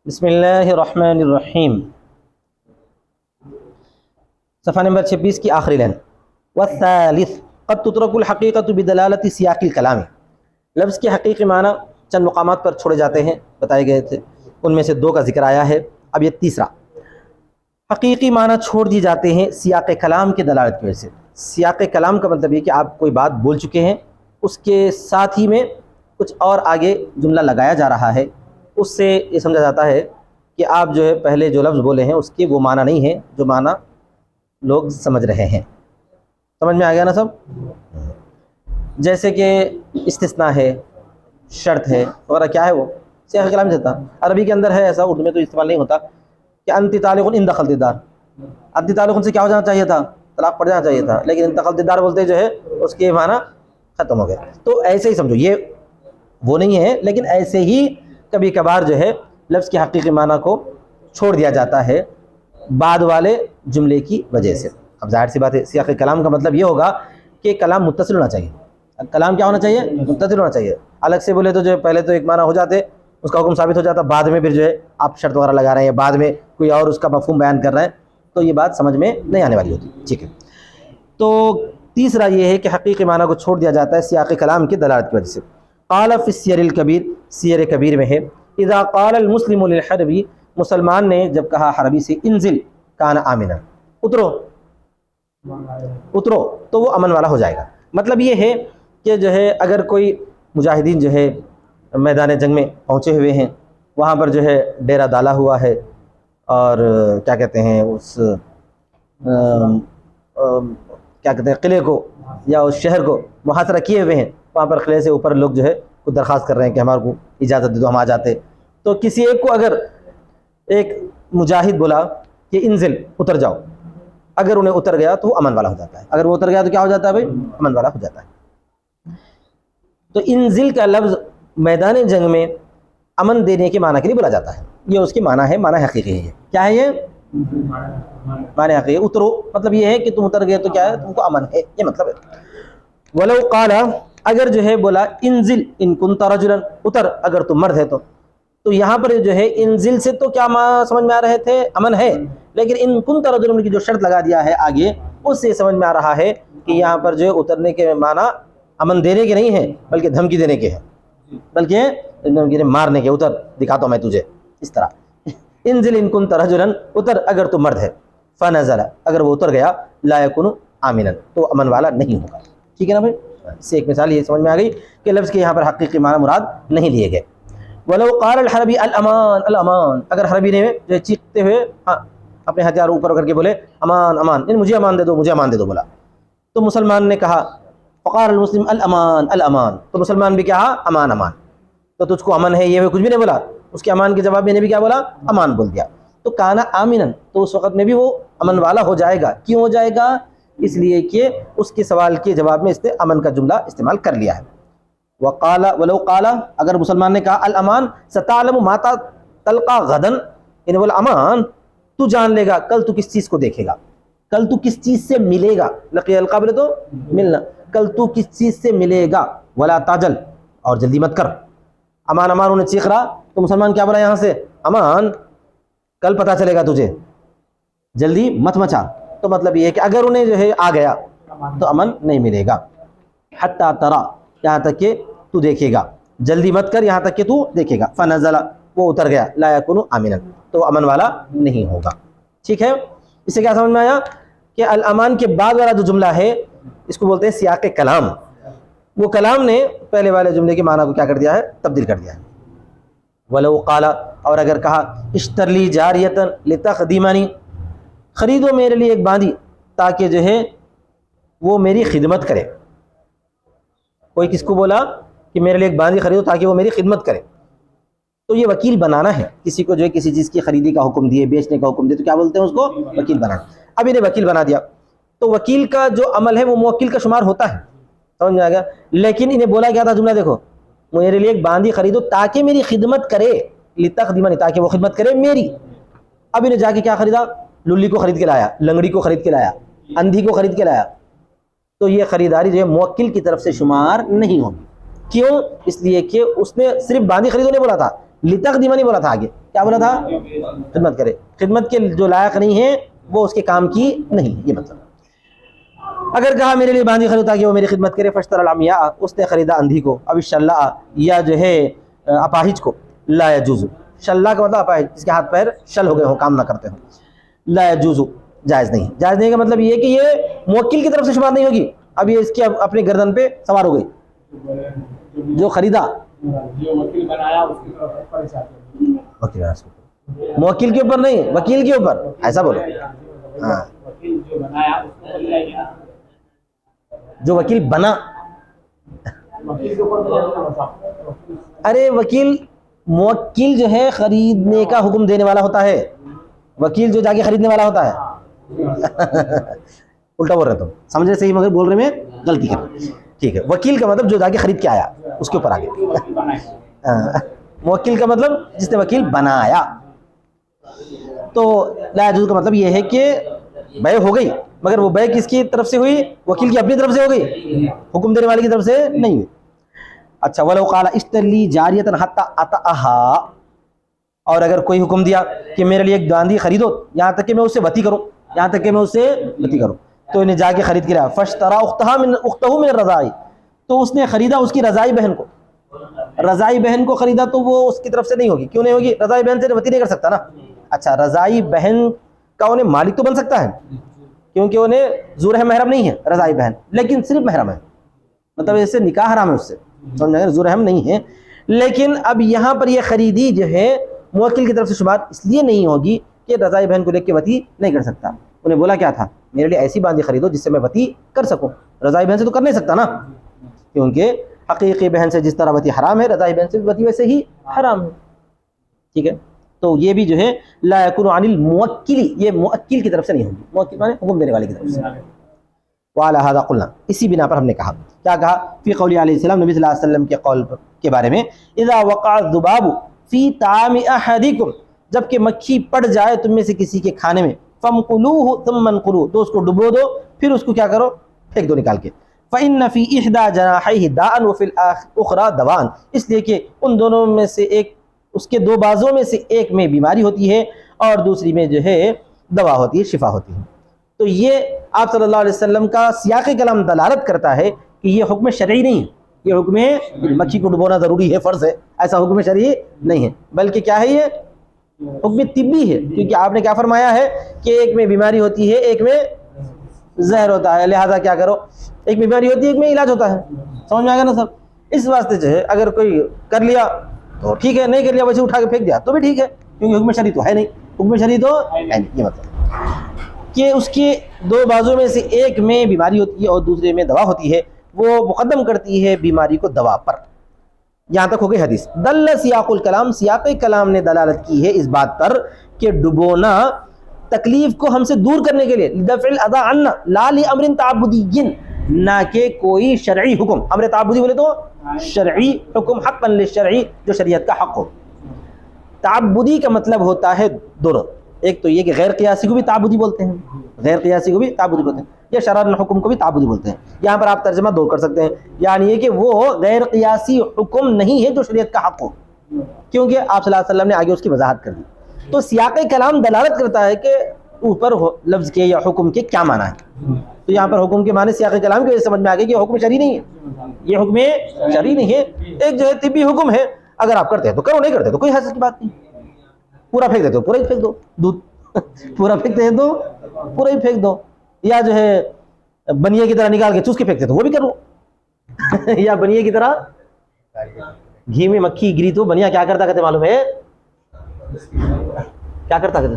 بسم اللہ الرحمن الرحیم، صفحہ نمبر 26 کی آخری لائن. والثالث قد تترک الحقیقۃ بدلالۃ سیاق الکلام. لفظ کے حقیقی معنی چند مقامات پر چھوڑے جاتے ہیں، بتائے گئے تھے، ان میں سے 2 کا ذکر آیا ہے. اب یہ تیسرا، حقیقی معنی چھوڑ دی جاتے ہیں سیاق کلام کے دلالت کی وجہ سے. سیاق کلام کا مطلب یہ کہ آپ کوئی بات بول چکے ہیں، اس کے ساتھ ہی میں کچھ اور آگے جملہ لگایا جا رہا ہے، اس سے یہ سمجھا جاتا ہے کہ آپ جو ہے پہلے جو لفظ بولے ہیں اس کے وہ معنی نہیں ہے جو معنی لوگ سمجھ رہے ہیں. سمجھ میں آ گیا نا سب؟ جیسے کہ استثناء ہے، شرط ہے وغیرہ. کیا ہے وہ؟ سیاق کلام سے تھا. عربی کے اندر ہے ایسا، اردو میں تو استعمال نہیں ہوتا کہ انت طالق ان دخلت الدار. انت طالق سے کیا ہو جانا چاہیے تھا؟ طلاق پڑ جانا چاہیے تھا، لیکن ان دخلت الدار بولتے جو ہے اس کے معنی ختم ہو گئے. تو ایسے ہی سمجھو، یہ وہ نہیں ہے، لیکن ایسے ہی کبھی کبھار جو ہے لفظ کے حقیقی معنی کو چھوڑ دیا جاتا ہے بعد والے جملے کی وجہ سے. اب ظاہر سی بات ہے، سیاق کلام کا مطلب یہ ہوگا کہ کلام متصل ہونا چاہیے. کلام کیا ہونا چاہیے؟ متصل ہونا چاہیے. الگ سے بولے تو جو ہے پہلے تو ایک معنی ہو جاتے، اس کا حکم ثابت ہو جاتا، بعد میں پھر جو ہے آپ شرط وغیرہ لگا رہے ہیں، بعد میں کوئی اور اس کا مفہوم بیان کر رہے ہیں، تو یہ بات سمجھ میں نہیں آنے والی ہوتی. ٹھیک ہے. تو تیسرا یہ ہے کہ حقیقی معنی کو چھوڑ دیا جاتا ہے سیاق کلام کی دلالت کی وجہ سے. قال فی السیر الکبیر، سیر کبیر میں ہے، اذا قال المسلم للحربی، مسلمان نے جب کہا حربی سے انزل کان آمنا، اترو اترو، تو وہ امن والا ہو جائے گا. مطلب یہ ہے کہ جو ہے اگر کوئی مجاہدین جو ہے میدان جنگ میں پہنچے ہوئے ہیں، وہاں پر جو ہے ڈیرہ ڈالا ہوا ہے، اور کیا کہتے ہیں اس کیا کہتے ہیں قلعے کو یا اس شہر کو محاصرہ کیے ہوئے ہیں، وہاں پر قلعے سے اوپر لوگ جو ہے کوئی درخواست کر رہے ہیں کہ ہمارے کو اجازت دے دو، ہم آ جاتے. تو کسی ایک کو اگر ایک مجاہد بولا کہ انزل، اتر جاؤ، اگر انہیں اتر گیا تو وہ امن والا ہو جاتا ہے. اگر وہ اتر گیا تو کیا ہو جاتا ہے بھائی؟ امن والا ہو جاتا ہے. تو انزل کا لفظ میدان جنگ میں امن دینے کے معنی کے لیے بولا جاتا ہے. یہ اس کی معنی ہے، معنی حقیقی ہے. کیا ہے یہ؟ معنی حقیقی. اترو مطلب یہ ہے کہ تم اتر گئے تو کیا ہے؟ تم کو امن ہے، یہ مطلب ہے. ولو قال، اگر جو ہے بولا انزل ان کنت رجلا، اتر اگر تم مرد ہے تو یہاں پر جو ہے انزل سے تو کیا سمجھ میں آ رہے تھے؟ امن ہے. لیکن ان کنت رجلا کی جو شرط لگا دیا ہے آگے، اس سے سمجھ میں آ رہا ہے کہ یہاں پر جو ہے اترنے کے معنی امن دینے کے نہیں ہے، بلکہ دھمکی دینے کے ہے، بلکہ مارنے کے. اتر، دکھاتا ہوں میں تجھے. اس طرح انزل ان کنت رجلا، اتر اگر تو مرد ہے. فنزل، اگر وہ اتر گیا، لا یکون آمنا، تو امن والا نہیں ہوگا. ٹھیک ہے نا بھائی؟ اس سے ایک مثال یہ سمجھ میں آ گئی کہ لفظ کے یہاں پر حقیقی معنی مراد نہیں لیے گئے. ولو قال الحربی الامان الامان، اگر حربی نے جو چیختے ہوئے اپنے ہتھیار اوپر کر کے بولے امان امان، یعنی مجھے امان دے دو، مجھے امان دے دو بولا، تو مسلمان نے کہا فقال المسلم الامان الامان، تو مسلمان بھی کہا امان امان. تو تجھ کو امن ہے، یہ کچھ بھی نہیں بولا، اس کے امان کے جواب میں نے بھی کیا بولا؟ امان بول دیا. تو کانا آمنا، تو اس وقت میں بھی وہ امن والا ہو جائے گا. کیوں ہو جائے گا؟ اس لیے کہ اس کے سوال کے جواب میں اس نے امن کا جملہ استعمال کر لیا ہے. وقال ولو قال، اگر مسلمان نے کہا الامان ستعلم ما تلقى غدا، یعنی بولا امان تو جان لے گا کل تو کس چیز کو دیکھے گا، کل تو کس چیز سے ملے گا. لقي القبر تو ملنا، کل تو کس چیز سے ملے گا. ولا تاجل، اور جلدی مت کر. امان امان انہیں چیخ رہا تو مسلمان کیا بولا یہاں سے؟ امان، کل پتہ چلے گا تجھے، جلدی مت مچا. تو مطلب یہ ہے کہ اگر انہیں جو ہے آ گیا تو امن نہیں ملے گا. حتی ترا، یہاں تک کہ تو دیکھے گا، جلدی مت کر یہاں تک کہ تو دیکھے گا. فنزل، وہ اتر گیا. لا یکون آمنا، تو امن والا نہیں ہوگا. ٹھیک ہے؟ اس سے کیا سمجھ میں آیا کہ الامان کے بعد والا جو جملہ ہے اس کو بولتے ہیں سیاق کلام. وہ کلام نے پہلے والے جملے کے معنی کو کیا کر دیا ہے؟ تبدیل کر دیا ہے. ولو قال، اور اگر کہا اشتر لی جاریۃ لتخدمنی، خریدو میرے لیے ایک باندھی تاکہ جو ہے وہ میری خدمت کرے. کوئی کس کو بولا کہ میرے لیے ایک باندھی خریدو تاکہ وہ میری خدمت کرے، تو یہ وکیل بنانا ہے. کسی کو جو ہے کسی چیز کی خریدی کا حکم دیے، بیچنے کا حکم دیے، تو کیا بولتے ہیں اس کو؟ وکیل بنانا. اب انہیں وکیل بنا دیا تو وکیل کا جو عمل ہے وہ موکل کا شمار ہوتا ہے. سمجھ میں آ گیا؟ لیکن انہیں بولا کیا تھا جملہ دیکھو، میرے لیے ایک باندھی خریدو تاکہ میری خدمت کرے، لتخدمنی، تاکہ وہ خدمت کرے میری. اب انہیں جا کے کیا خریدا؟ للی کو خرید کے لایا، لنگڑی کو خرید کے لایا، اندھی کو خرید کے لایا. تو یہ خریداری جو ہے موکل کی طرف سے شمار نہیں ہوگی. کیوں؟ اس لیے کہ اس نے صرف باندھی خریدو نہیں بولا تھا، لتخدمنی بولا تھا آگے. کیا بولا تھا؟ خدمت کرے، خدمت کے جو لائق نہیں ہے وہ اس کے کام کی نہیں، یہ مطلب۔ اگر کہا میرے لیے باندھی خریدا کہ وہ میری خدمت کرے، فاشترى العمياء، اس نے خریدا اندھی کو، اب الشلاء یا جو ہے اپاہج کو، لا يجوز، شلاء کا مطلب اپاہج جس کے ہاتھ پیر شل ہو گئے ہوں، کام نہ کرتے ہوں، لا يجوز، جائز نہیں۔ جائز نہیں کا مطلب یہ کہ یہ موکل کی طرف سے شمار نہیں ہوگی، اب یہ اس کی اپنے گردن پہ سوار ہو گئی، جو خریدا وکیل بنایا اس کی طرف موکل کے اوپر نہیں، وکیل کے اوپر، ایسا بولو۔ ہاں، وکیل جو بنایا اس کو بول جائے گا، جو وکیل بنا، وکیل کے اوپر تو نہیں ہوتا۔ ارے وکیل، موکل جو ہے خریدنے کا حکم دینے والا ہوتا ہے، وکیل جو جا کے خریدنے والا ہوتا ہے۔ الٹا بول رہے تم، سمجھے صحیح مگر بول رہے میں غلطی کر رہے، ٹھیک ہے۔ وکیل کا مطلب جو جا کے خرید کے آیا، اس کے اوپر آ گیا۔ موکل کا مطلب جس نے وکیل بنایا۔ تو لا يجوز کا مطلب یہ ہے کہ بیع ہو گئی، مگر وہ بیع کس کی طرف سے ہوئی؟ وکیل کی اپنی طرف سے ہو گئی، حکم دینے والے کی طرف سے نہیں ہوئی۔ اچھا، ولو قال اشتر لی جاریۃ حتی اطأها، اور اگر کوئی حکم دیا کہ میرے لیے ایک باندھی خریدو یہاں تک کہ میں اسے وتی کروں، یہاں تک کہ میں اسے وتی کروں، تو انہیں جا کے خرید کے لایا، فاشترى اختہ من الرضائی، تو اس نے خریدا اس کی رضائی بہن کو، رضائی بہن کو خریدا تو وہ اس کی طرف سے نہیں ہوگی، کیوں نہیں ہوگی؟ رضائی بہن سے وتی نہیں کر سکتا نا۔ اچھا، رضائی بہن کا انہیں مالک تو بن سکتا ہے کیونکہ انہیں ذو رحم محرم نہیں ہے رضائی بہن، لیکن صرف محرم ہے، مطلب اس سے نکاح حرام ہے، اس سے سمجھا، ذو رحم نہیں ہے۔ لیکن اب یہاں پر یہ خریدی جو ہے موکل کی طرف سے شمار اس لیے نہیں ہوگی کہ رضائی بہن کو دیکھ کے وتی نہیں کر سکتا۔ انہیں بولا کیا تھا؟ میرے لیے ایسی باندھی خریدو جس سے میں وتی کر سکوں، رضائی بہن سے تو کر نہیں سکتا نا، کیونکہ حقیقی بہن سے جس طرح وتی حرام ہے، رضائی بہن سے بھی وتی ویسے ہی حرام ہے، ٹھیک ہے۔ تو یہ بھی جو ہے لا یکون عن الموکل، یہ موکل کی طرف سے نہیں ہوگی، موکل مانے حکم دینے والے کی طرف سے۔ وعلی ھذا قلنا، اسی بنا پر ہم نے کہا، کیا کہا؟ فی قول علیہ السلام، نبی صلی اللہ علیہ وسلم کے قول کے بارے میں، اذا وقع الذباب فی طعام احدکم، جب کہ مکھی پڑ جائے تم میں سے کسی کے کھانے میں، فامقلوہ ثم انقلوہ، تو اس کو ڈبو دو پھر اس کو کیا کرو؟ پھینک دو نکال کے۔ فإن فی احدى جناحیہ داء وفی الاخرى دواء، اس لیے کہ ان دونوں میں سے ایک، اس کے دو بازوں میں سے ایک میں بیماری ہوتی ہے اور دوسری میں جو ہے دوا ہوتی ہے، شفا ہوتی ہے۔ تو یہ آپ صلی اللہ علیہ وسلم کا سیاق کلام دلالت کرتا ہے کہ یہ حکم شرعی نہیں ہے، یہ حکم مکھی کو ڈبونا ضروری ہے، فرض ہے، ایسا حکم شرعی نہیں ہے، بلکہ کیا ہے؟ یہ حکم طبی ہے، کیونکہ آپ نے کیا فرمایا ہے کہ ایک میں بیماری ہوتی ہے ایک میں زہر ہوتا ہے، لہذا کیا کرو؟ ایک بیماری ہوتی ہے ایک میں علاج ہوتا ہے، سمجھ میں آ گیا نا سب؟ اس واسطے جو ہے اگر کوئی کر لیا تو ٹھیک ہے، نہیں کر لیا ویسے اٹھا کے پھینک دیا تو بھی ٹھیک ہے، کیونکہ حکم شرعی تو ہے نہیں، حکم شرعی تو ہے نہیں۔ یہ مطلب کہ اس کے دو بازوں میں سے ایک میں بیماری ہوتی ہے اور دوسرے میں دوا ہوتی ہے، وہ مقدم کرتی ہے بیماری کو دوا پر۔ یہاں تک ہو گئی حدیث۔ دل سیاق الکلام، سیاق کلام نے دلالت کی ہے اس بات پر کہ ڈبونا تکلیف کو ہم سے دور کرنے کے لیے، لدفع الاذى عنا لا لامر تعبدی، نہ کہ کوئی شرعی حکم، امر تعبدی بولے تو شرعی حکم، حقا للشرعی، جو شریعت کا حق ہو۔ تعبدی کا مطلب ہوتا ہے دونوں، ایک تو یہ کہ غیر قیاسی کو بھی تعبدی بولتے ہیں، غیر قیاسی کو بھی تعبدی بولتے ہیں، یا شرع الحکم کو بھی تعبدی بولتے ہیں۔ یہاں پر آپ ترجمہ دو کر سکتے ہیں، یعنی یہ کہ وہ غیر قیاسی حکم نہیں ہے جو شریعت کا حق ہو، کیونکہ آپ صلی اللہ علیہ وسلم نے آگے اس کی وضاحت کر دی۔ تو سیاق کلام دلالت کرتا ہے کہ اوپر لفظ کے یا حکم کے کیا معنی ہے، تو یہاں پر حکم کے معنی سیاق کلام کی وجہ سے سمجھ میں آ گیا کہ یہ حکم شرعی نہیں ہے، یہ حکم شرعی نہیں ہے، ایک جو ہے طبی حکم ہے، اگر آپ کرتے ہیں تو کرو، نہیں کرتے تو کوئی حرج کی بات نہیں، پورا پھینک دیتے ہو پورا ہی پھینک دو، دودھ پورا پھینکتے ہیں تو پورا ہی پھینک دو، یا جو ہے بنیے کی طرح نکال کے چوس کے پھینکتے تو وہ بھی کرو، یا بنیے کی طرح گھی میں مکھی گری تو بنیا کیا کرتا کہتے معلوم ہے؟ کیا کرتا کہتے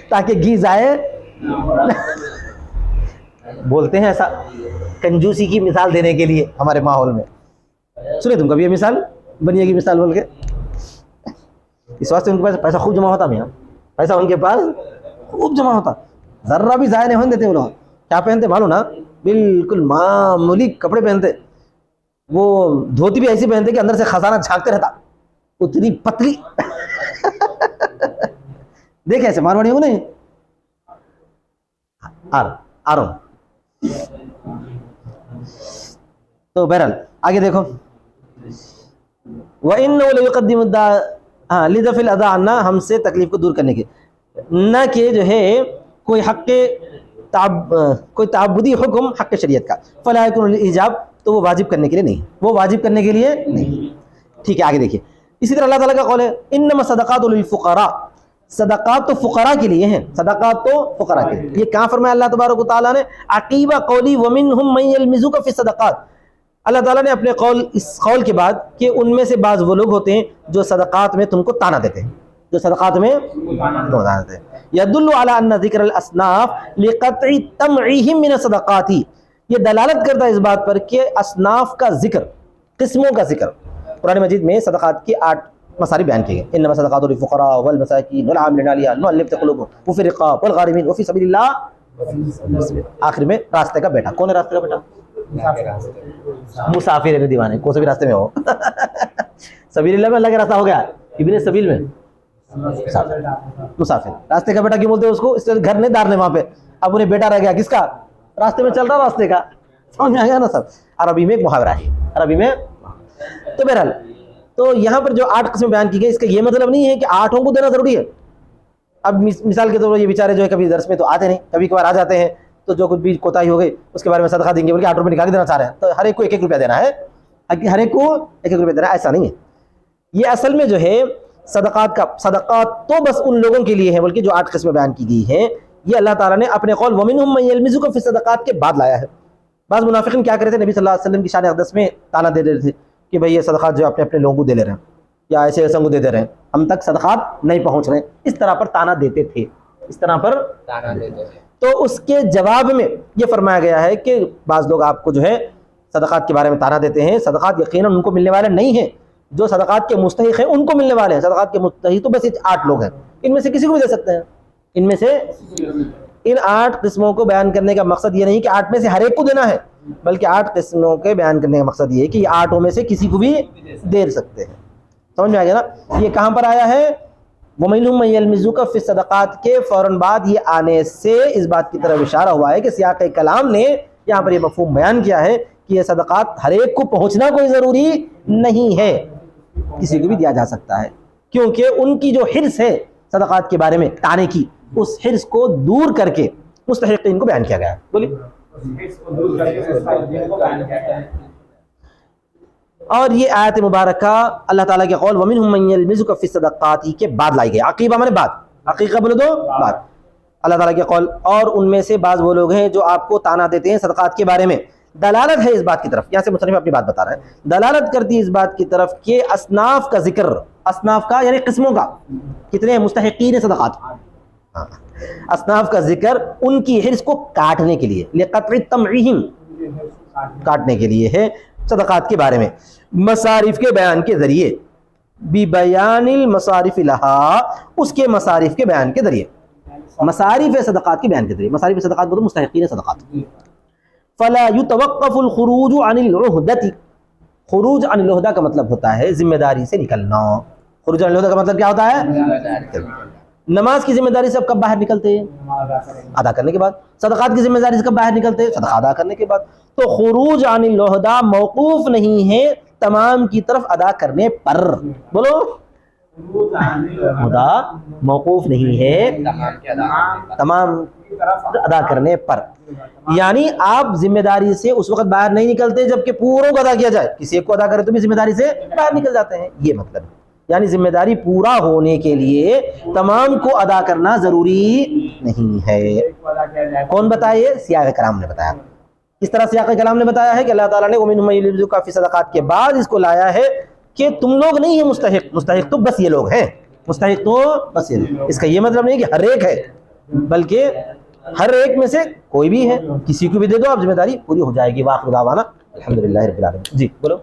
تاکہ گھی ضائع بولتے ہیں ایسا کنجوسی کی مثال دینے کے لیے ہمارے ماحول میں، سنے تم کبھی یہ مثال بنیے کی مثال بول کے؟ اس واسطے ان کے پاس پیسہ خوب جمع ہوتا، میاں پیسہ ان کے پاس خوب جمع ہوتا، ذرہ بھی ضائع نہیں ہونے دیتے وہ لوگ۔ کیا پہنتے معلوم نا؟ بالکل معمولی کپڑے پہنتے، وہ دھوتی بھی ایسی پہنتے کہ اندر سے خزانہ جھانکتے رہتا، اتنی پتلی دیکھے ایسے مارواڑی ہو نہیں آ رہا ہوں۔ تو بہرحال آگے دیکھو، وَإِنَّهُ لَيُقَدِّمُ الدَّاءَ لِدَفْعِ الْأَذَى عَنَّا، ہم سے تکلیف کو دور کرنے کے، نہ کہ جو ہے کوئی کوئی تعبدی حکم حق شریعت کا، فَلَا يَكُونُ الْإِيجاب، تو وہ واجب کرنے کے لیے نہیں، وہ واجب کرنے کے لیے نہیں. ٹھیک ہے، آگے دیکھیے. اسی طرح اللہ تعالیٰ کا قول ہے انما صدقات للفقراء، صدقات تو فقراء کے لیے ہیں، صدقات تو فقراء کے لیے. یہ کہاں فرمایا اللہ تبارک و تعالیٰ نے؟ عقیبہ قولی ومنہم من یلمزک فی الصدقات. اللہ تعالیٰ نے اپنے اس قول کے بعد کہ ان میں سے بعض وہ لوگ ہوتے ہیں جو صدقات میں تم کو تانا دیتے ہیں، جو صدقات میں تانا دیتے ہیں. یدل علی ان ذکر الاصناف لقطع تمعهم من الصدقات، یہ دلالت کرتا ہے اس بات پر کہ اصناف کا ذکر، قسموں کا ذکر. قرآن مجید میں صدقات کی 8 مصارف بیان کیے گئے. انما صدقات للفقراء والمساکین والعاملین علیہا والمؤلفۃ قلوبهم وفی الرقاب والغارمین وفی سبیل اللہ. آخر میں راستے کا بیٹا. کون ہے راستے کا بیٹا؟ مسافر ہے دیوانے، کون سے بھی راستے میں ہو. سبیل اللہ میں اللہ کا راستہ ہو گیا، ابن سبیل میں مسافر. راستے کا بیٹا کیوں بولتے ہیں اس کو؟ اس لیے گھر نہیں دار نے وہاں پہ، اب انہیں بیٹا رہ گیا کس کا؟ راستے میں چل رہا راستے کا. سمجھ میں آ گیا نا سب؟ عربی میں ایک محاورہ ہے، عربی میں. تو بہرحال تو یہاں پر جو 8 قسمیں بیان کی گئی، اس کا یہ مطلب نہیں ہے کہ 8 کو دینا ضروری ہے. اب مثال کے طور پر یہ بیچارے جو ہے کبھی درس میں تو آتے نہیں، کبھی کبھار آ جاتے ہیں، تو جو کچھ بھی کوتاہی ہو گئی اس کے بارے میں صدقہ دیں گے بلکہ 8 روپے نکال کے دینا چاہ رہے ہیں، تو ہر ایک کو 1-1 روپیہ دینا ہے، ہر ایک کو 1-1 روپیہ دینا ہے. ایسا نہیں ہے. یہ اصل میں جو ہے صدقات تو بس ان لوگوں کے لیے ہیں، بلکہ جو 8 قسمیں بیان کی گئی ہیں یہ اللہ تعالیٰ نے اپنے قول وَمِنْهُمْ مَن يَلْمِزُكَ فِي الصَّدَقَاتِ کے بعد لایا ہے. بعض منافقین کیا کرتے تھے؟ نبی صلی اللہ علیہ وسلم کی شان اقدس میں تانا دے رہے تھے کہ بھئی یہ صدقات جو اپنے لوگوں کو دے لے رہے ہیں، یا ایسے ایسے کو دے رہے ہیں، ہم تک صدقات نہیں پہنچ رہے ہیں. اس طرح پر تانا دیتے تھے، اس طرح پر تانا دیتے تھے. تو اس کے جواب میں یہ فرمایا گیا ہے کہ بعض لوگ آپ کو جو ہے صدقات کے بارے میں تانا دیتے ہیں. صدقات یقیناً ان کو ملنے والے نہیں ہیں، جو صدقات کے مستحق ہیں ان کو ملنے والے ہیں. صدقات کے مستحق تو بس 8 لوگ ہیں، ان میں سے کسی کو بھی دے سکتے ہیں. ان میں سے ان 8 قسموں کو بیان کرنے کا مقصد یہ نہیں کہ 8 میں سے ہر ایک کو دینا ہے، بلکہ 8 قسموں کے بیان کرنے کا مقصد یہ ہے کہ یہ 8 میں سے کسی کو بھی دے سکتے ہیں. سمجھ میں آ گیا نا؟ یہ کہاں پر آیا ہے؟ وَمِنْهُمْ مَن يَلْمِزُكَ فِي الصَّدَقَاتِ کے فوراً بعد یہ آنے سے اس بات کی طرف اشارہ ہوا ہے کہ سیاق کلام نے یہاں پر یہ مفہوم بیان کیا ہے کہ یہ صدقات ہر ایک کو پہنچنا کوئی ضروری نہیں ہے، کسی کو بھی دیا جا سکتا ہے، کیونکہ ان کی جو حرص ہے صدقات کے بارے میں تانے کی، اس حرص کو دور کر کے مستحقین کو بیان کیا گیا ہے. بولیے. اور یہ آیت مبارکہ اللہ تعالیٰ کے قول وَمِنْهُمْ مَن يَلْمِزُكَ فِي الصَّدَقَاتِ کے بعد لائی گئی. عقیبہ مانے بعد، عقیقہ بولے تو بعد. اللہ تعالیٰ کے قول اور ان میں سے بعض وہ لوگ ہیں جو آپ کو تانا دیتے ہیں صدقات کے بارے میں. دلالت ہے اس بات کی طرف، یہاں سے مصنف اپنی بات بتا رہا ہے، دلالت کرتی ہے اس بات کی طرف کہ اصناف کا ذکر، اصناف کا یعنی قسموں کا، کتنے مستحقین صدقات، اصناف کا ذکر ان کی حرص کو کاٹنے کے لیے، لقطع تمعهم، کاٹنے کے لیے ہے صدقات کے بارے میں، مصارف کے بیان کے ذریعے، بیان المصارف لہا، اس کے مصارف کے بیان کے ذریعے، مصارف صدقات کے بیان کے ذریعے. مصارف صدقات بولتے مستحقین صدقات. فلا يتوقف الخروج عن العہدۃ، خروج عن العہدہ کا مطلب ہوتا ہے ذمہ داری سے نکلنا. خروج عن العہدہ کا مطلب کیا ہوتا ہے؟ نماز کی ذمہ داری سے اب کب باہر نکلتے ہیں؟ ادا کرنے کے بعد. صدقات کی ذمہ داری سے کب باہر نکلتے ہیں؟ صدقہ ادا کرنے کے بعد. تو خروج عن العہدہ موقوف نہیں ہے تمام کی طرف ادا کرنے پر. بولو، خدا موقوف نہیں ہے تمام ادا کرنے پر. یعنی آپ ذمہ داری سے اس وقت باہر نہیں نکلتے جبکہ پوروں کو ادا کیا جائے، کسی ایک کو ادا کرے تو بھی ذمہ داری سے باہر نکل جاتے ہیں، یہ مطلب ہے. یعنی ذمہ داری پورا ہونے کے لیے تمام کو ادا کرنا ضروری نہیں ہے. کون بتائے؟ سیاق کلام نے بتایا. اس طرح سیاق کلام نے بتایا ہے کہ اللہ تعالیٰ نے وَمِنْهُمْ مَن يَلْمِزُكَ فِي الصَّدَقَاتِ کے بعد اس کو لایا ہے کہ تم لوگ نہیں ہیں مستحق، مستحق تو بس یہ لوگ ہیں، مستحق تو بس یہ لوگ. اس کا یہ مطلب نہیں کہ ہر ایک ہے، بلکہ ہر ایک میں سے کوئی بھی ہے، کسی کو بھی دے دو آپ ذمہ داری پوری ہو جائے گی. وآخر دعوانا الحمدللہ رب العالمین. جی بولو.